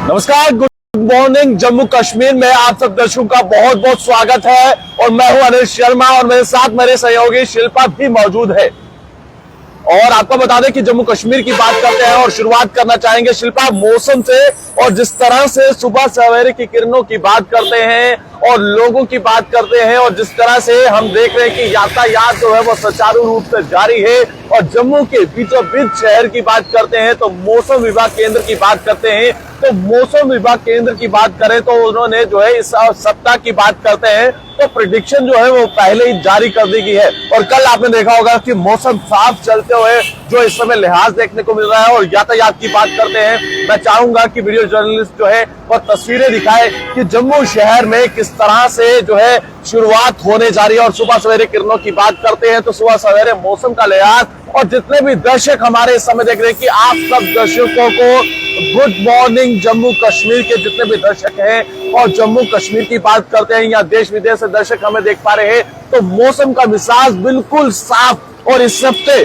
नमस्कार, good morning. Jammu Kashmir में आप सब दर्शकों का बहुत बहुत स्वागत है और मैं हूं अनिल शर्मा और मेरे साथ मेरे सहयोगी शिल्पा भी मौजूद है। और आपको बता दें कि जम्मू कश्मीर की बात करते हैं और शुरुआत करना चाहेंगे शिल्पा मौसम से। और जिस तरह से सुबह सवेरे की किरणों की बात करते हैं और लोगों की बात करते हैं और जिस तरह से हम देख रहे हैं कि यातायात जो है वो सुचारू रूप से जारी है और जम्मू के बीचों बीच शहर की बात करते हैं तो मौसम विभाग केंद्र की बात करते हैं तो मौसम विभाग केंद्र की बात करें तो उन्होंने जो है इस सप्ताह की बात करते हैं तो प्रेडिक्शन जो है वो पहले ही जारी कर दी गई है। और कल आपने देखा होगा कि मौसम साफ चलते हुए जो इस समय लिहाज देखने को मिल रहा है। और यातायात की बात करते हैं, मैं चाहूंगा कि वीडियो जर्नलिस्ट जो है वो तस्वीरें दिखाए कि जम्मू शहर में किस तरह से जो है शुरुआत होने जा रही है। और सुबह सवेरे किरणों की बात करते हैं तो सुबह सवेरे मौसम का लिहाज और जितने भी दर्शक हमारे इस समय देख रहे हैं कि आप सब दर्शकों को गुड मॉर्निंग। जम्मू कश्मीर के जितने भी दर्शक हैं और जम्मू कश्मीर की बात करते हैं या देश विदेश से दर्शक हमें देख पा रहे हैं तो मौसम का मिजाज बिल्कुल साफ। और इस हफ्ते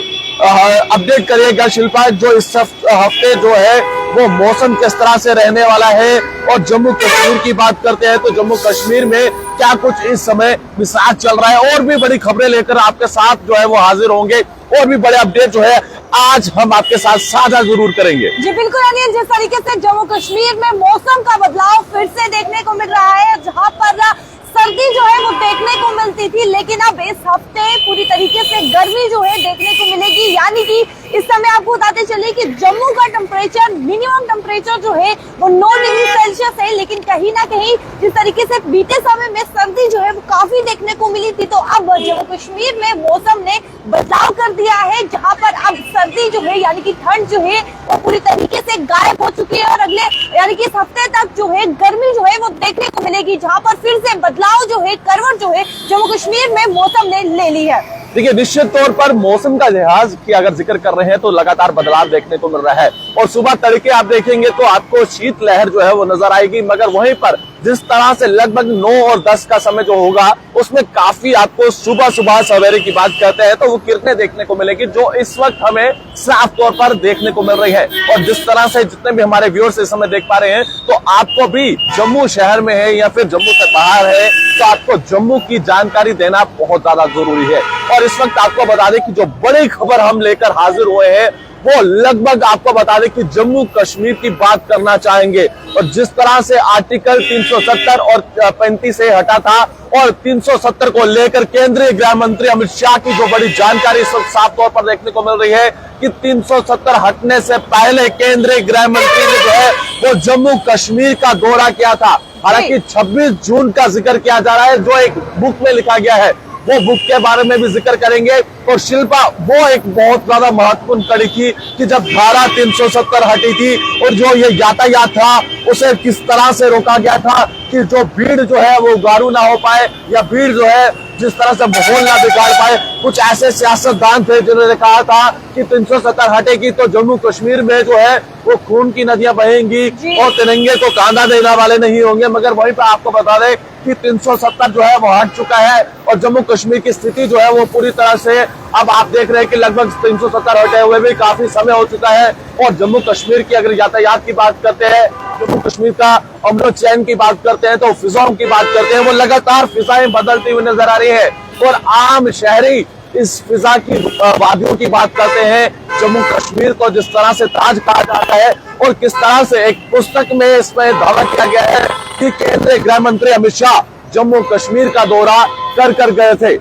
अपडेट करिएगा शिल्पा, जो इस हफ्ते जो है वो मौसम किस तरह से रहने वाला है। और जम्मू कश्मीर की बात करते हैं तो जम्मू कश्मीर में क्या कुछ इस समय मिजाज चल रहा है। और भी बड़ी खबरें लेकर आपके साथ जो है वो हाजिर होंगे और भी बड़े अपडेट जो है आज हम आपके साथ साझा जरूर करेंगे। जी बिल्कुल अनिल, जिस तरीके से जम्मू कश्मीर में मौसम का बदलाव फिर से देखने को मिल रहा है, जहां पर सर्दी जो है वो देखने को मिलती थी लेकिन अब इस हफ्ते पूरी तरीके से गर्मी जो है देखने को मिलेगी। यानी कि इस समय आपको बताते चले कि जम्मू का टेम्परेचर मिनिमम टेम्परेचर जो है वो 9 डिग्री सेल्सियस है, लेकिन कहीं ना कहीं जिस तरीके से बीते समय में सर्दी जो है वो काफी देखने को मिली थी तो अब जम्मू कश्मीर में मौसम ने बदलाव कर दिया है, जहाँ पर अब सर्दी जो है यानी कि ठंड जो है वो पूरी तरीके से गायब हो चुकी है। और अगले यानी कि इस हफ्ते तक जो है गर्मी जो है वो देखने को मिलेगी, जहाँ पर फिर से बदलाव जो है करवट जो है जम्मू कश्मीर में मौसम ने ले ली है। देखिए, निश्चित तौर पर मौसम का लिहाज की अगर जिक्र कर रहे हैं तो लगातार बदलाव देखने को मिल रहा है। और सुबह तड़के आप देखेंगे तो आपको शीत लहर जो है वो नजर आएगी, मगर वहीं पर जिस तरह से लगभग 9 और 10 का समय जो होगा उसमें काफी आपको सुबह सुबह सवेरे की बात करते हैं तो वो किरणें देखने को मिलेगी जो इस वक्त हमें साफ तौर पर देखने को मिल रही है। और जिस तरह से जितने भी हमारे व्यूअर्स इस समय देख पा रहे हैं तो आपको भी जम्मू शहर में है या फिर जम्मू से बाहर है तो आपको जम्मू की जानकारी देना बहुत ज्यादा जरूरी है। और इस वक्त आपको बता दें कि जो बड़ी खबर हम लेकर हाजिर हुए हैं वो लगभग आपको बता दें कि जम्मू कश्मीर की बात करना चाहेंगे। और जिस तरह से आर्टिकल 370 और 35 से हटा था और 370 को लेकर केंद्रीय गृह मंत्री अमित शाह की जो बड़ी जानकारी इस वक्त साफ तौर पर देखने को मिल रही है कि 370 हटने से पहले केंद्रीय गृह मंत्री ने जो है वो जम्मू कश्मीर का दौरा किया था। हालांकि 26 जून का जिक्र किया जा रहा है जो एक बुक में लिखा गया है, वो बुक के बारे में भी जिक्र करेंगे। और शिल्पा, वो एक बहुत ज्यादा महत्वपूर्ण कड़ी थी कि जब धारा 370 हटी थी और जो ये यातायात था उसे किस तरह से रोका गया था कि जो भीड़ जो है वो उगारू ना हो पाए या भीड़ जो है जिस तरह से माहौल ना बिगाड़ पाए। कुछ ऐसे सियासतदान थे जिन्होंने कहा था कि 370 हटेगी तो जम्मू कश्मीर में जो है वो खून की नदियां बहेंगी और तिरंगे को कांधा देने वाले नहीं होंगे। मगर वहीं पर आपको बता दें कि 370 जो है वो हट चुका है और जम्मू कश्मीर की स्थिति जो है वो पूरी तरह से अब आप देख रहे हैं कि लगभग 370 हटे हुए भी काफी समय हो चुका है। और जम्मू कश्मीर की अगर यातायात की बात करते हैं, जम्मू कश्मीर का अमन चैन की बात करते हैं तो फिजाओं की बात करते हैं, वो लगातार फिजाएं बदलती हुई नजर आ रही है। और आम शहरी इस फिजा की वादियों की बात करते हैं। जम्मू कश्मीर को जिस तरह से ताज कहा जाता है और किस तरह से एक पुस्तक में इसमें दावा किया गया है कि केंद्रीय गृह मंत्री अमित शाह जम्मू कश्मीर का दौरा कर गए थे।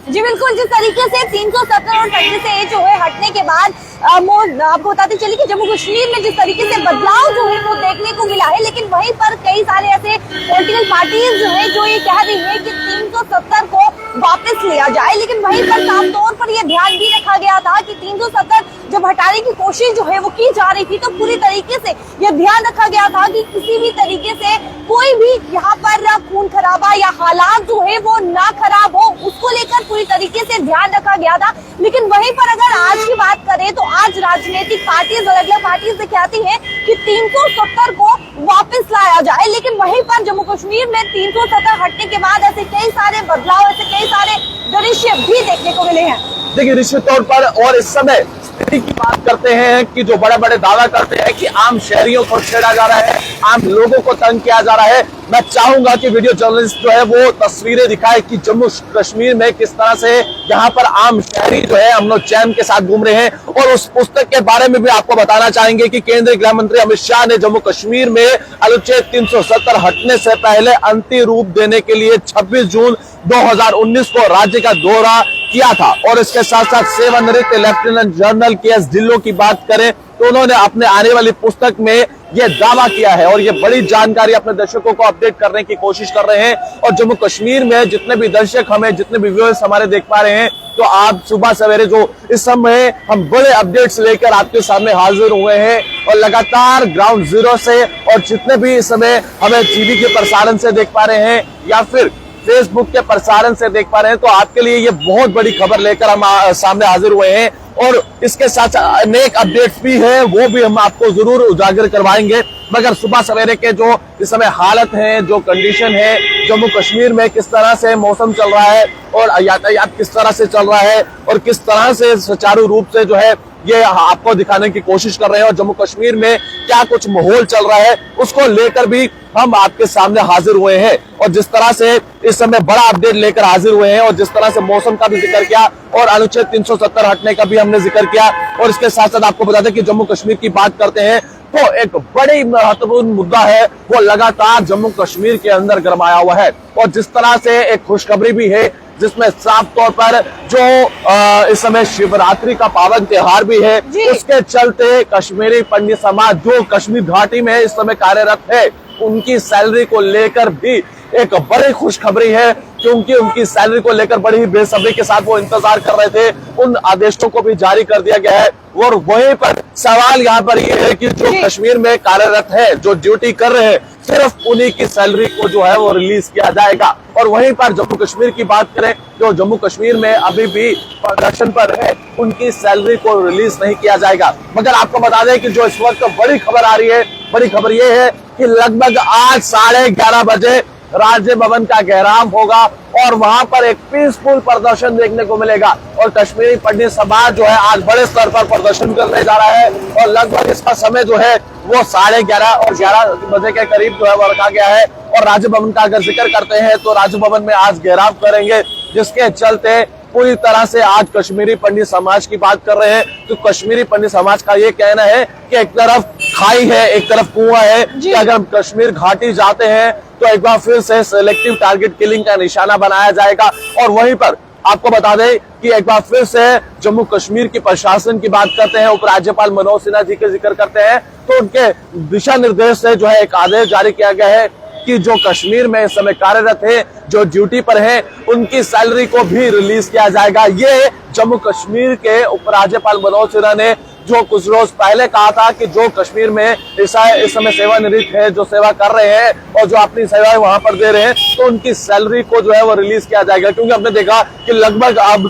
जी बिल्कुल, जिस तरीके से 370 और 35 से जो है हटने के बाद आपको बताते चलिए कि जम्मू कश्मीर में जिस तरीके से बदलाव जो है वो देखने को मिला है, लेकिन वहीं पर कई सारे ऐसे पॉलिटिकल पार्टीज जो है जो ये कह रही है कि 370 को वापस लिया जाए। लेकिन वहीं पर साफ तौर पर यह ध्यान भी रखा गया था कि 370 जब हटाने की कोशिश जो है वो की जा रही थी तो पूरी तरीके से यह ध्यान रखा गया था कि किसी भी तरीके से कोई भी यहाँ पर खून खराबा या हालात जो है वो ना खराब हो, उसको लेकर पूरी तरीके से ध्यान रखा गया था। लेकिन वहीं पर अगर आज की बात करें तो आज राजनीतिक पार्टीज अलग अलग पार्टीज कहती है कि 370 को वापस लाया जाए, लेकिन वहीं पर जम्मू कश्मीर में 370 हटने के बाद ऐसे कई सारे बदलाव, ऐसे कई सारे दृश्य भी देखने को मिले हैं। देखिए, निश्चित तौर पर और इस समय मोदी की बात करते हैं कि जो बड़े बड़े दावा करते हैं कि आम शहरियों को छेड़ा जा रहा है, आम लोगों को तंग किया जा रहा है। मैं चाहूंगा कि वीडियो जर्नलिस्ट जो है वो तस्वीरें दिखाए कि जम्मू कश्मीर में किस तरह से यहाँ पर आम शहरी जो है अमन चैन के साथ घूम रहे हैं। और उस पुस्तक के बारे में भी आपको बताना चाहेंगे कि केंद्रीय गृह मंत्री अमित शाह ने जम्मू कश्मीर में अनुच्छेद 370 हटने से पहले अंतिम रूप देने के लिए 26 जून 2019 को राज्य का दौरा किया था। और इसके साथ साथ सेवानिवृत्त लेफ्टिनेंट जनरल के.एस. ढिल्लों की बात करें तो उन्होंने अपने आने वाली पुस्तक में यह दावा किया है और ये बड़ी जानकारी अपने दर्शकों को अपडेट करने की कोशिश कर रहे हैं। और जम्मू कश्मीर में जितने भी दर्शक हमें, जितने भी व्यूअर्स हमारे देख पा रहे हैं, तो आप सुबह सवेरे जो इस समय हम बड़े अपडेट्स लेकर आपके सामने हाजिर हुए हैं और लगातार ग्राउंड जीरो से और जितने भी इस समय हमें टीवी के प्रसारण से देख पा रहे हैं या फिर फेसबुक के प्रसारण से देख पा रहे हैं, तो आपके लिए ये बहुत बड़ी खबर लेकर हम सामने हाजिर हुए हैं। और इसके साथ अनेक अपडेट्स भी है, वो भी हम आपको जरूर उजागर करवाएंगे। मगर सुबह सवेरे के जो इस समय हालत है, जो कंडीशन है जम्मू कश्मीर में, किस तरह से मौसम चल रहा है और यातायात किस तरह से चल रहा है और किस तरह से सुचारू रूप से जो है ये आपको दिखाने की कोशिश कर रहे हैं। और जम्मू कश्मीर में क्या कुछ माहौल चल रहा है उसको लेकर भी हम आपके सामने हाजिर हुए हैं। और जिस तरह से इस समय बड़ा अपडेट लेकर हाजिर हुए हैं और जिस तरह से मौसम का भी जिक्र किया और अनुच्छेद 370 हटने का भी हमने जिक्र किया। और इसके साथ साथ आपको बता दें कि जम्मू कश्मीर की बात करते हैं तो एक बड़ी महत्वपूर्ण मुद्दा है वो लगातार जम्मू कश्मीर के अंदर गरमाया हुआ है। और जिस तरह से एक खुशखबरी भी है जिसमें साफ तौर पर जो इस समय शिवरात्रि का पावन त्योहार भी है, उसके चलते कश्मीरी पंडित समाज जो कश्मीर घाटी में इस समय कार्यरत है, उनकी सैलरी को लेकर भी एक बड़ी खुशखबरी है, क्योंकि उनकी सैलरी को लेकर बड़ी ही बेसब्री के साथ वो इंतजार कर रहे थे। उन आदेशों को भी जारी कर दिया गया है। और वहीं पर सवाल यहाँ पर ये है कि जो कश्मीर में कार्यरत है, जो ड्यूटी कर रहे हैं, सिर्फ उन्हीं की सैलरी को जो है वो रिलीज किया जाएगा। और वहीं पर जम्मू कश्मीर की बात करें जो जम्मू कश्मीर में अभी भी प्रदर्शन पर है, उनकी सैलरी को रिलीज नहीं किया जाएगा। मगर आपको बता दें कि जो इस वक्त बड़ी खबर आ रही है, बड़ी खबर ये है कि लगभग आज 11:30 बजे राज्य भवन का घेराव होगा और वहां पर एक पीसफुल प्रदर्शन देखने को मिलेगा। और कश्मीरी पंडित समाज जो है आज बड़े स्तर पर प्रदर्शन करने जा रहा है और लगभग इसका समय जो है वो 11:30 और 11 बजे के करीब जो है वो रखा गया है। और राज्य भवन का अगर जिक्र करते हैं तो राज्य भवन में आज घेराव करेंगे, जिसके चलते पूरी तरह से आज कश्मीरी पंडित समाज की बात कर रहे हैं। तो कश्मीरी पंडित समाज का ये कहना है कि एक तरफ खाई है, एक तरफ कुआं है, कि अगर हम कश्मीर घाटी जाते हैं तो एक बार फिर से सिलेक्टिव टारगेट किलिंग का निशाना बनाया जाएगा। और वहीं पर आपको बता दें कि एक बार फिर से जम्मू कश्मीर की प्रशासन की बात करते हैं, उपराज्यपाल मनोज सिन्हा जी के जिक्र करते हैं, तो उनके दिशा निर्देश से जो है एक आदेश जारी किया गया है कि जो कश्मीर में इस समय कार्यरत है, जो ड्यूटी पर है, उनकी सैलरी को भी रिलीज किया जाएगा। ये जम्मू कश्मीर के उपराज्यपाल मनोज सिन्हा ने जो कुछ रोज पहले कहा था कि जो कश्मीर में इस समय सेवानिवृत्त है, जो सेवा कर रहे हैं और जो अपनी सेवाएं वहां पर दे रहे हैं, तो उनकी सैलरी को जो है वो रिलीज किया जाएगा। क्योंकि हमने देखा कि लगभग अब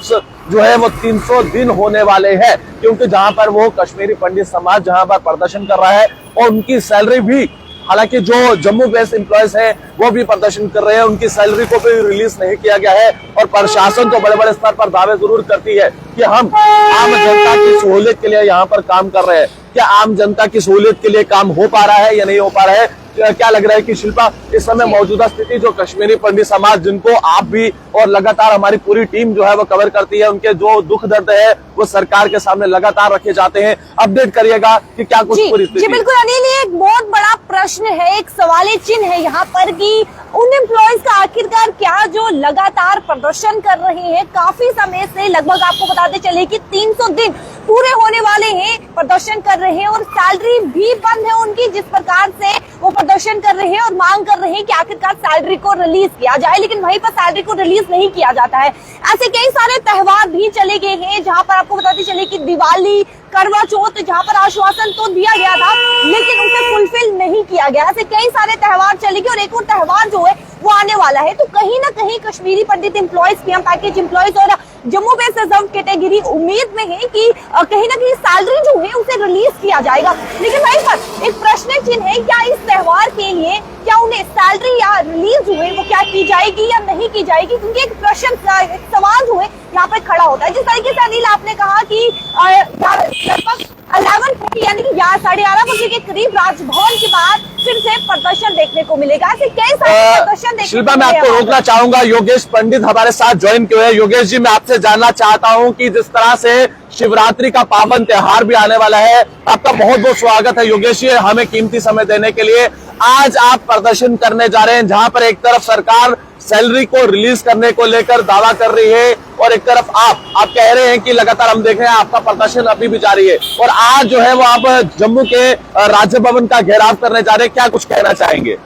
जो है वो 300 दिन होने वाले हैं, क्योंकि जहां पर वो कश्मीरी पंडित समाज जहां पर प्रदर्शन कर रहा है और उनकी सैलरी भी, हालांकि जो जम्मू बेस्ड एम्प्लॉयज हैं वो भी प्रदर्शन कर रहे हैं, उनकी सैलरी को भी रिलीज नहीं किया गया है। और प्रशासन तो बड़े बड़े स्तर पर दावे जरूर करती है कि हम आम जनता की सहूलियत के लिए यहाँ पर काम कर रहे हैं। क्या आम जनता की सहूलियत के लिए काम हो पा रहा है या नहीं हो पा रहा है? क्या लग रहा है कि शिल्पा इस समय मौजूदा स्थिति जो कश्मीरी पंडित समाज, जिनको आप भी और लगातार हमारी पूरी टीम जो है वो कवर करती है, उनके जो दुख दर्द है वो सरकार के सामने लगातार रखे जाते हैं, अपडेट करिएगा कि क्या कुछ पूरी स्थिति। जी बिल्कुल अनिल, ये एक बहुत बड़ा प्रश्न है, एक सवाल चिन्ह है यहाँ पर कि उन एम्प्लॉयज का आखिरकार क्या जो लगातार प्रदर्शन कर रहे हैं काफी समय से, लगभग आपको बताते चले कि 300 दिन पूरे होने वाले हैं, प्रदर्शन कर रहे हैं और सैलरी भी बंद है उनकी, जिस प्रकार से वो प्रदर्शन कर रहे हैं और मांग कर रहे हैं कि आखिरकार सैलरी को रिलीज किया जाए, लेकिन वहीं पर सैलरी को रिलीज नहीं किया जाता है। ऐसे कई सारे त्योहार भी चले गए हैं जहां पर आपको बताते चले कि दिवाली, करवा चौथ, जहां पर आश्वासन तो दिया गया था लेकिन उसे फुलफिल नहीं किया गया। ऐसे कई सारे त्योहार चले गए और एक और त्योहार जो है वो आने वाला है। तो कहीं ना कहीं कश्मीरी पंडित एम्प्लॉयज, पीएम पैकेज एम्प्लॉयज और जम्मू बेस्ड रिजर्व कैटेगरी उम्मीद में है कि कहीं ना कहीं सैलरी जो है उसे रिलीज किया जाएगा। लेकिन वहीं पर एक प्रश्न चिन्ह है, क्या इस त्योहार के लिए क्या उन्हें सैलरी या रिलीज जो है वो क्या की जाएगी या नहीं की जाएगी, क्योंकि एक प्रश्न, एक सवाल जो है यहाँ पे खड़ा होता है। जिस तरीके से अनिल आपने कहा कि लगभग 11:30 यानी कि 11:30 बजे के करीब राजभवन के बाद फिर से प्रदर्शन देखने को मिलेगा। ऐसे कई सारे प्रदर्शन देखने शिल्पा, को मैं आपको मिलेगा। रोकना चाहूंगा, योगेश पंडित हमारे साथ ज्वाइन किए हैं। योगेश जी, मैं आपसे जानना चाहता हूं कि जिस तरह से शिवरात्रि का पावन त्योहार भी आने वाला है, आपका बहुत बहुत स्वागत है योगेश जी, हमें कीमती समय देने के लिए। आज आप प्रदर्शन करने जा रहे हैं जहां पर एक तरफ सरकार सैलरी को रिलीज करने को लेकर दावा कर रही है और एक तरफ आप कह रहे हैं कि लगातार हम देख रहे हैं आपका प्रदर्शन अभी भी जारी है, और आज जो है वो आप जम्मू के राज्य भवन का घेराव करने जा रहे हैं। क्या कुछ कहना चाहेंगे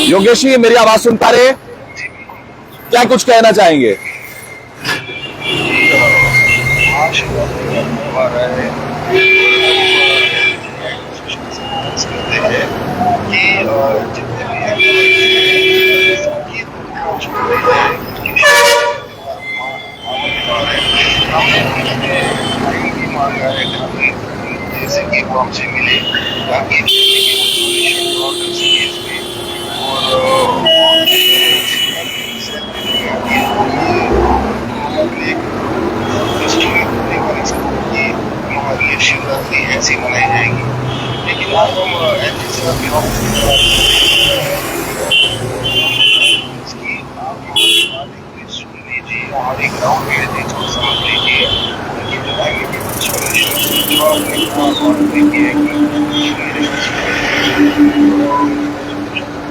योगेश जी? मेरी आवाज सुन पा रहे हैं? क्या कुछ कहना चाहेंगे? जैसे कि वो हमसे मिले ताकि हमारी शिवरात्रि ऐसी मनाई जाएगी। लेकिन आज हम सुन लीजिए, हमारी ग्राउंड रियलिटी को समझ लीजिए, उनकी बताएंगे कि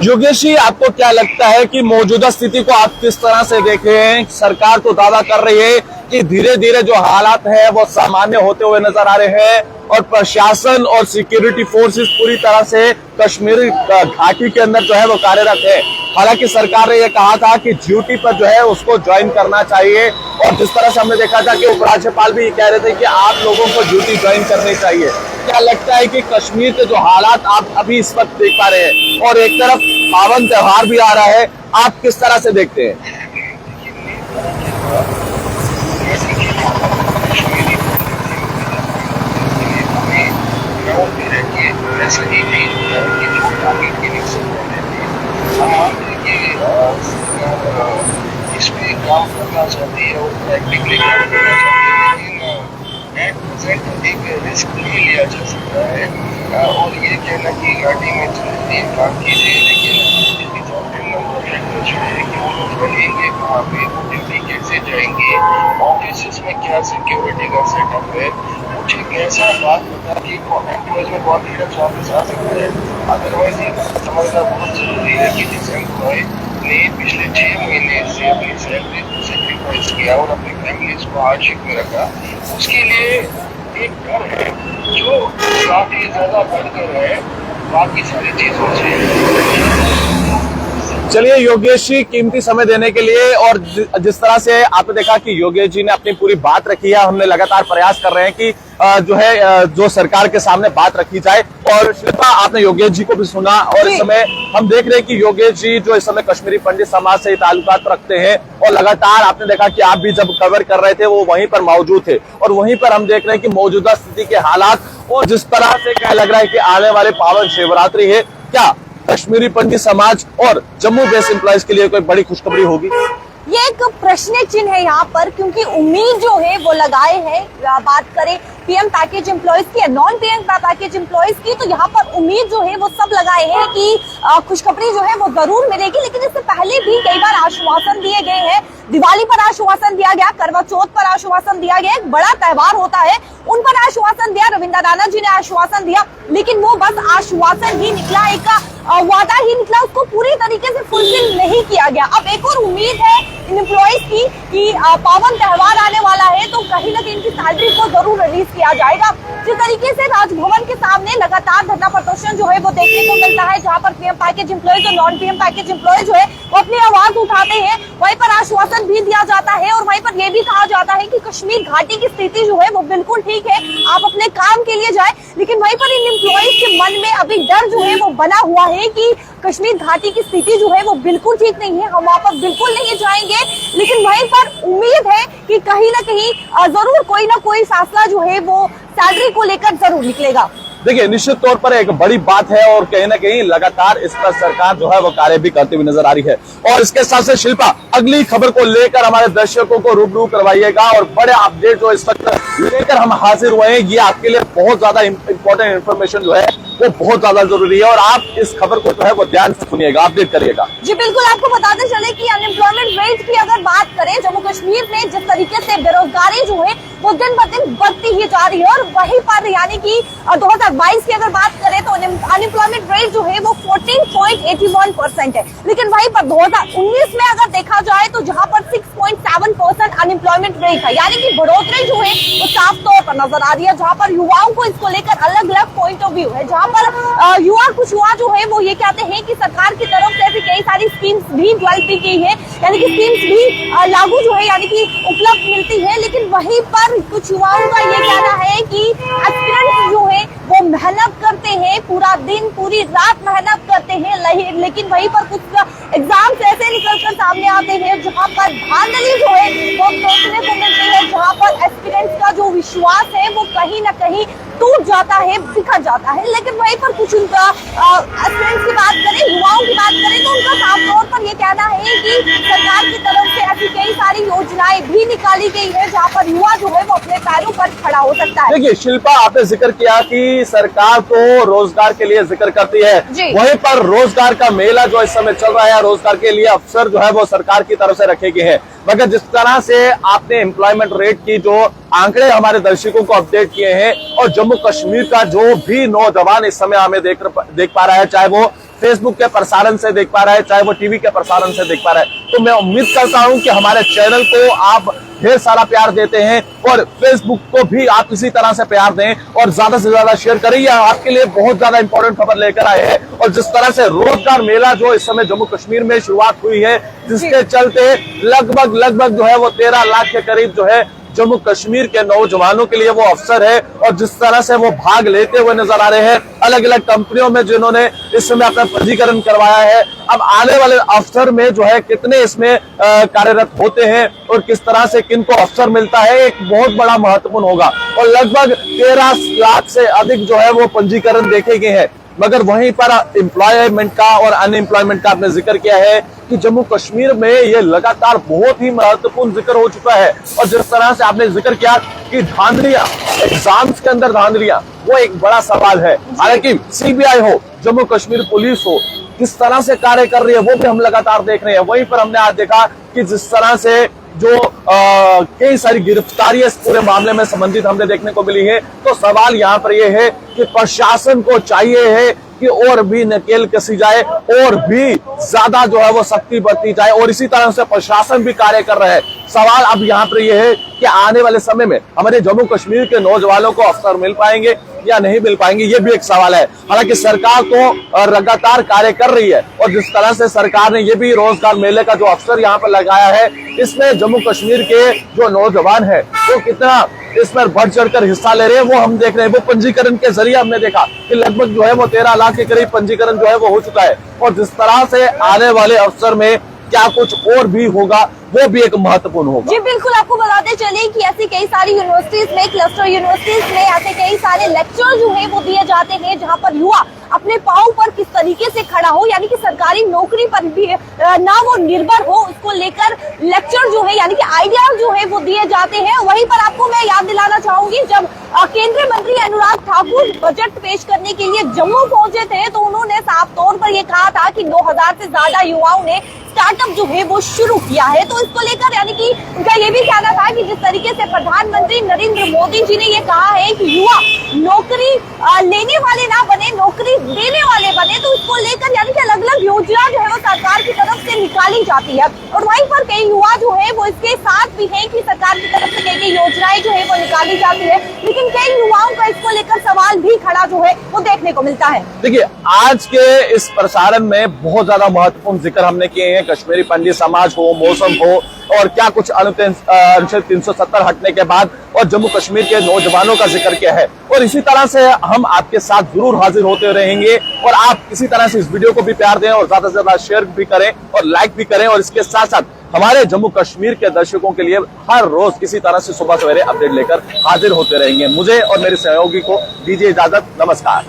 योगेश जी, आपको क्या लगता है कि मौजूदा स्थिति को आप किस तरह से देख रहे हैं? सरकार तो दावा कर रही है कि धीरे धीरे जो हालात है वो सामान्य होते हुए नजर आ रहे हैं और प्रशासन और सिक्योरिटी फोर्सेस पूरी तरह से कश्मीर घाटी के अंदर जो है वो कार्यरत है। हालांकि सरकार ने यह कहा था कि ड्यूटी पर जो है उसको ज्वाइन करना चाहिए, और जिस तरह से हमने देखा था कि उपराज्यपाल भी कह रहे थे कि आप लोगों को ड्यूटी ज्वाइन करनी चाहिए। क्या लगता है कि कश्मीर के जो हालात आप अभी इस वक्त देख पा रहे हैं और एक तरफ पावन त्योहार भी आ रहा है, आप किस तरह से देखते हैं? ऐसा ही नहीं होता है कि जो टारगेट के लिए सब रहते हैं, हम मानते हैं कि इस पे काम करना चाहती है और प्रैक्टिकली काम करना चाहती है, लेकिन एट प्रेजेंट एक रिस्क नहीं लिया जा सकता है। और ये कहना कि घाटी में चलती काम कीजिए, लेकिन जो है कि वो लोग रहेंगे कहाँ पे, वो ड्यूटी कैसे जाएंगे, ऑफिस में क्या सिक्योरिटी का सेटअप है, मुझे एक ऐसा बात बता कि एम्प्लॉयज में बहुत धीरे वापस आ सकता है। अदरवाइज ये समझना बहुत जरूरी है कि जिस एम्प्लॉय ने पिछले 6 महीने से अपनी सैलरी को सेक्रीफाइस किया और अपनी फैमिलीज को हार्डशिप में रखा, उसके लिए एक डर है जो काफी ज्यादा बढ़कर है बाकी सारी चीजों से। चलिए योगेश जी, कीमती समय देने के लिए, और जिस तरह से आपने देखा कि योगेश जी ने अपनी पूरी बात रखी है, हमने लगातार प्रयास कर रहे हैं कि जो है जो सरकार के सामने बात रखी जाए। और शिल्पा, आपने योगेश जी को भी सुना, और इस समय हम देख रहे हैं कि योगेश जी जो इस समय कश्मीरी पंडित समाज से ताल्लुकात रखते हैं, और लगातार आपने देखा कि आप भी जब कवर कर रहे थे वो वहीं पर मौजूद थे, और वहीं पर हम देख रहे हैं कि मौजूदा स्थिति के हालात और जिस तरह से क्या लग रहा है कि आने वाले पावन शिवरात्रि है, क्या कश्मीरी पंडित समाज और जम्मू बेस्ड एम्प्लॉयज के लिए कोई बड़ी खुशखबरी होगी? ये एक प्रश्न चिन्ह है यहाँ पर, क्योंकि उम्मीद जो है वो लगाए है। बात करें पीएम पैकेज एम्प्लॉयज की या नॉन पीएम पैकेज एम्प्लॉयज की, तो यहाँ पर उम्मीद जो है वो सब लगाए हैं कि खुशखबरी जो है वो जरूर मिलेगी। लेकिन इससे पहले भी कई बार आश्वासन दिए गए हैं। दिवाली पर आश्वासन दिया गया, करवा चौथ पर आश्वासन दिया गया, एक बड़ा त्योहार होता है उन पर आश्वासन दिया, रविंद्र दाना जी ने आश्वासन दिया, लेकिन वो बस आश्वासन ही निकला, एक वादा ही निकला, उसको पूरी तरीके से फुलफिल नहीं किया गया। अब एक और उम्मीद है इन एम्प्लॉयज की कि पावन त्योहार आने वाला है तो कहीं ना कहीं इनकी सैलरी को जरूर रिलीज किया जाएगा। जिस तरीके से राजभवन के सामने लगातार धरना प्रदर्शन जो है वो देखने को मिलता है, जहां पर पीएम पैकेज एम्प्लॉयज और नॉन पीएम पैकेज एम्प्लॉयज जो है वो अपनी आवाज उठाते हैं, वहीं पर आश्वासन भी दिया जाता है और वहीं पर यह भी कहा जाता है कि कश्मीर घाटी की स्थिति जो है वो बिल्कुल ठीक है, आप अपने काम के लिए जाए। लेकिन वहीं पर इन एम्प्लॉयज के मन में अभी डर जो है वो बना हुआ है कि कश्मीर घाटी की स्थिति जो है वो बिल्कुल ठीक नहीं है, हम वहां पर बिल्कुल नहीं जाएंगे। लेकिन वहीं पर उम्मीद है कि कहीं ना कहीं जरूर कोई ना कोई फैसला जो है वो सैलरी को लेकर जरूर निकलेगा। देखिए निश्चित तौर पर एक बड़ी बात है और कहीं ना कहीं लगातार इस पर सरकार जो है वो कार्य भी करती हुई नजर आ रही है। और इसके साथ से शिल्पा, अगली खबर को लेकर हमारे दर्शकों को रूबरू करवाइएगा और बड़े अपडेट जो इस वक्त लेकर हम हाजिर हुए हैं, ये आपके लिए बहुत ज्यादा इंपॉर्टेंट इन्फॉर्मेशन जो है वो बहुत ज्यादा जरूरी है और आप इस खबर को जो है वो ध्यान से सुनिएगा, अपडेट करिएगा। जी बिल्कुल, आपको बताते चले कि अनएम्प्लॉयमेंट रेट की अगर बात करें जम्मू कश्मीर में जिस तरीके से बेरोजगारी जो है वो दिन ब दिन बढ़ती ही जा रही है और वहीं पर यानी कि 2022 की अगर बात करें तो अनएम्प्लॉयमेंट रेट जो है वो 14.81% है, लेकिन वहीं पर 2019 में अगर देखा जाए तो जहां पर 6.7% अनएम्प्लॉयमेंट रेट है, यानी कि बढ़ोतरी जो है वो साफ तौर पर नजर आ रही है। जहां पर युवाओं को इसको लेकर अलग अलग पॉइंट ऑफ व्यू है, जहां पर कुछ युवा जो है वो ये कहते हैं कि सरकार की तरफ से ऐसी कई सारी स्कीम्स भी डेवलप की गई है, यानी कि स्कीम्स भी लागू जो है यानी कि उपलब्ध मिलती है, लेकिन वहीं पर कुछ युवाओं का ये कहना है कि एस्पिरेंट्स जो है वो मेहनत करते हैं, पूरा दिन पूरी रात मेहनत करते हैं, लेकिन वहीं पर कुछ एग्जाम्स ऐसे निकलकर सामने आते हैं जहां पर धांधली जो है वो देखने को मिलती है, जहां पर एस्पिरेंट्स का जो विश्वास है वो कहीं ना कहीं टूट जाता है, बिखर जाता है। लेकिन वहीं पर कुछ उनका एस्पिरेंट्स की बात करें, युवाओं की बात करें तो उनका साफ तौर पर ये कहना है कि सरकार की तरफ से ऐसी कई सारी योजनाएं भी निकाली गई है जहां पर युवा जो है वो अपने पैरों पर खड़ा हो सकता है। देखिए शिल्पा, आपने जिक्र किया कि सरकार तो रोजगार के लिए जिक्र करती है, वहीं पर रोजगार का मेला जो इस समय चल रहा है, रोजगार के लिए अवसर जो है वो सरकार की तरफ से रखे गए हैं, मगर जिस तरह से आपने एम्प्लॉयमेंट रेट की जो आंकड़े हमारे दर्शकों को अपडेट किए हैं और जम्मू कश्मीर का जो भी नौजवान इस समय हमें देख पा रहा है, चाहे वो फेसबुक के प्रसारण से देख पा रहा है, चाहे वो टीवी के प्रसारण से देख पा रहा है, तो मैं उम्मीद करता हूं कि हमारे चैनल को आप ढेर सारा प्यार देते हैं और फेसबुक को भी आप इसी तरह से प्यार दें और ज्यादा से ज्यादा शेयर करिए। आपके लिए बहुत ज्यादा इंपॉर्टेंट खबर लेकर आए हैं और जिस तरह से रोजगार मेला जो इस समय जम्मू कश्मीर में शुरुआत हुई है, जिसके चलते लगभग जो है वो 13 लाख के करीब जो है जम्मू कश्मीर के नौजवानों के लिए वो अवसर है और जिस तरह से वो भाग लेते हुए नजर आ रहे हैं अलग अलग कंपनियों में जिन्होंने इस समय अपना पंजीकरण करवाया है, अब आने वाले अवसर में जो है कितने इसमें कार्यरत होते हैं और किस तरह से किनको अवसर मिलता है, एक बहुत बड़ा महत्वपूर्ण होगा। और लगभग 13 लाख से अधिक जो है वो पंजीकरण देखे गए हैं, मगर वहीं पर एम्प्लॉयमेंट का और अनएम्प्लॉयमेंट का आपने जिक्र किया है कि जम्मू कश्मीर में ये लगातार बहुत ही महत्वपूर्ण जिक्र हो चुका है। और जिस तरह से आपने जिक्र किया कि धांधलियां, एग्जाम्स के अंदर धांधलियां, वो एक बड़ा सवाल है। हालांकि सीबीआई हो, जम्मू कश्मीर पुलिस हो, किस तरह से कार्य कर रही है वो भी हम लगातार देख रहे हैं। वहीं पर हमने आज देखा कि जिस तरह से जो कई सारी गिरफ्तारियां इस पूरे मामले में संबंधित हमने देखने को मिली है, तो सवाल यहाँ पर यह है कि प्रशासन को चाहिए है कि और भी नकेल कसी जाए और भी ज्यादा जो है वो सख्ती बरती जाए और इसी तरह से प्रशासन भी कार्य कर रहा है। सवाल अब यहाँ पर यह है कि आने वाले समय में हमारे जम्मू कश्मीर के नौजवानों को अवसर मिल पाएंगे या नहीं मिल पाएंगे, ये भी एक सवाल है। हालांकि सरकार तो लगातार कार्य कर रही है और जिस तरह से सरकार ने ये भी रोजगार मेले का जो अवसर यहाँ पर लगाया है, इसमें जम्मू कश्मीर के जो नौजवान है वो कितना इसमें बढ़ चढ़कर हिस्सा ले रहे हैं वो हम देख रहे हैं। वो पंजीकरण के जरिए हमने देखा कि लगभग जो है वो 13 लाख के करीब पंजीकरण जो है वो हो चुका है और जिस तरह से आने वाले अवसर में क्या कुछ और भी होगा वो भी एक महत्वपूर्ण होगा। जी बिल्कुल, आपको बताते चले कि ऐसी कई सारी यूनिवर्सिटीज में, क्लस्टर यूनिवर्सिटीज में ऐसे कई सारे लेक्चर जो है वो दिए जाते हैं जहां पर युवा अपने पांव पर किस तरीके से खड़ा हो, यानी कि सरकारी नौकरी पर भी ना वो निर्भर हो, उसको लेकर लेक्चर जो है यानी कि आइडिया जो है वो दिए जाते हैं। वहीं पर आपको मैं याद दिलाना चाहूंगी, जब केंद्रीय मंत्री अनुराग ठाकुर बजट पेश करने के लिए जम्मू पहुंचे थे तो उन्होंने साफ तौर पर ये कहा था कि 2000 से ज्यादा युवाओं ने स्टार्टअप जो है वो शुरू किया है। तो इसको लेकर यानी कि उनका ये भी कहना था कि जिस तरीके से प्रधानमंत्री नरेंद्र मोदी जी ने ये कहा है कि युवा नौकरी लेने वाले ना बने, नौकरी देने वाले बने, तो इसको लेकर यानी कि अलग अलग योजना जो है वो सरकार की तरफ से निकाली जाती है और वहीं पर कई युवा जो है वो इसके साथ भी है कि सरकार की तरफ से कई योजनाएं जो है वो निकाली जाती है, लेकिन कई युवाओं का इसको लेकर सवाल भी खड़ा जो है वो देखने को मिलता है। देखिए, आज के इस प्रसारण में बहुत ज्यादा महत्वपूर्ण जिक्र हमने किए हैं, कश्मीरी पंडित समाज हो, मौसम हो और क्या कुछ अनुच्छेद 370 हटने के बाद और जम्मू कश्मीर के नौजवानों का जिक्र किया है और इसी तरह से हम आपके साथ जरूर हाजिर होते रहेंगे और आप इसी तरह से इस वीडियो को भी प्यार दें और ज्यादा से ज्यादा शेयर भी करें और लाइक भी करें और इसके साथ साथ हमारे जम्मू कश्मीर के दर्शकों के लिए हर रोज किसी तरह से सुबह सवेरे अपडेट लेकर हाजिर होते रहेंगे। मुझे और मेरे सहयोगी को दीजिए इजाजत। नमस्कार।